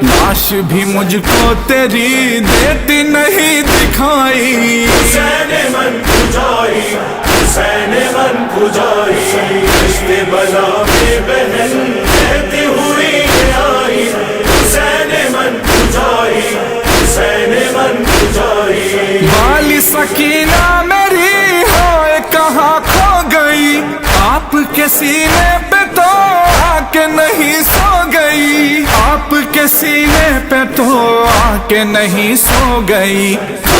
لاش بھی مجھ کو تیری دیتی نہیں دکھائی، حسین من پجائی، حسین من پجائی، رشتے بلا میں بہن کہتی ہوئی آئی، حسین من پجائی، حسین من پجائی، والی سکینہ میری ہوئے کہاں کھو گئی، آپ کے سینے پہ تو آ کے نہیں سو گئی، آپ کے سینے پہ تو آ کے نہیں سو گئی،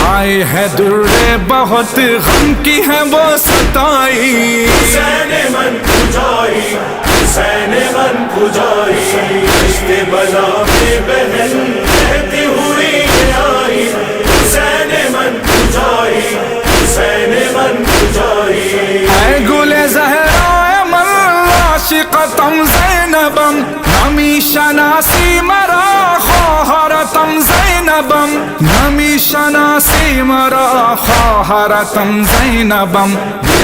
آئے ہے درے بہت غم کی ہے وہ ستائی، حسین من پجائی، حسین من پجائی، رشتے بلا میں بہن کہتی ہوئی آئی، حسین من پجائی، حسین من پجائی، اے گل زہرا من عاشقتم زینبم، نمی شناسی مرا خواہرتم زینبم، نمی شناسی مرا خواہرتم زینبم،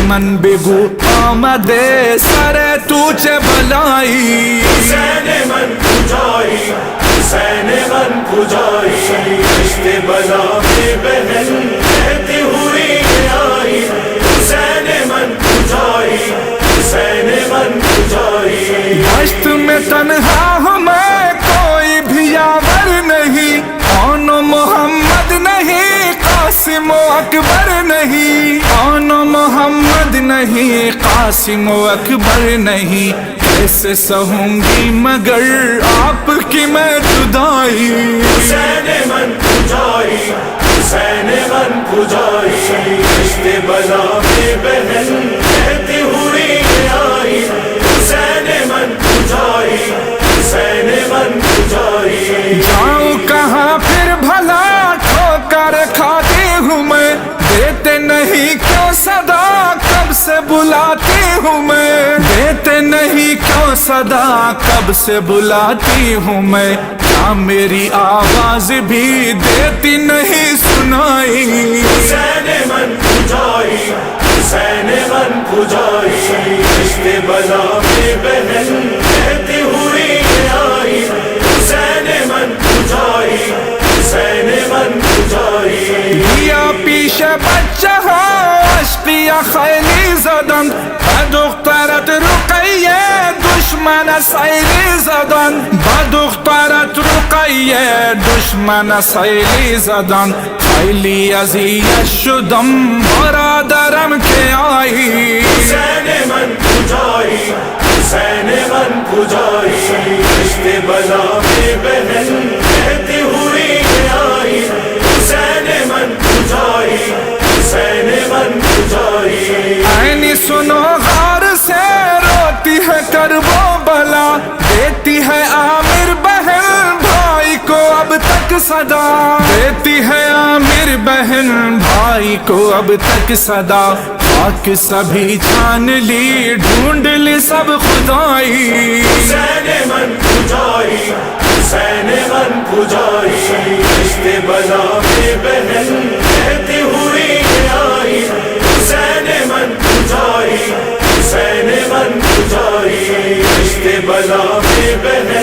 من بگو آمده سر تو چه بلائی، حسین من پجائی، حسین من پجائی، رشتے بلا میں بہن کہتی ہوئی آئی، حسین من پجائی، حسین من پجائی، دشت میں تنہا ہوں میں کوئی بھی یاور نہیں، کون محمد نہیں قاسم و اکبر نہیں، کون محمد نہیں قاسم و اکبر نہیں، کیسے سہوں گی مگر آپ کی میں جدائی، حسین من پجائی، حسین من پجائی، رشتے بلا میں بہن کہتی ہوئی آئی، حسین من پجائی، حسین من پجائی، جاؤں کہاں پھر بھلا ٹھوکر کھاتی ہوں میں، دیتے نہیں کیوں صدا کب سے بلاتی ہوں میں، دیتے نہیں کیوں صدا کب سے بلاتی ہوں میں، کیا میری آواز بھی دیتی نہیں سنائی، حسین من پجائی، حسین من پجائی، رشتے بلا میں بہن کہتی ہوئی آئی، حسین من پجائی، حسین من پجائی، یا پیش بچه ها عشقی خیلی زدن، و دخترت رقیه دشمن سیلی زدن، و دخترت رقیه دشمن سیلی زدن، خیلی اذیت شدم برادرم که آیی، حسین من پجائی، حسین من پجائی، رشتے بلا میں بہن کہتی ہوئی آئی، حسین من پجائی، حسین من پجائی، عینی سنو غار سے روتی ہے کرب و بلا، دیتی ہے عامر بہن بھائی کو اب تک صدا، دیتی ہے عامر بہن بھائی کو اب تک صدا، خاک سبھی چھان لی ڈھونڈ لی سب خدائی، حسین من پجائی، حسین من پجائی، رشتے بلا میں بہن کہتی ہوئی آئی، حسین من پجائی، حسین من پجائی، رشتے بلا میں بہن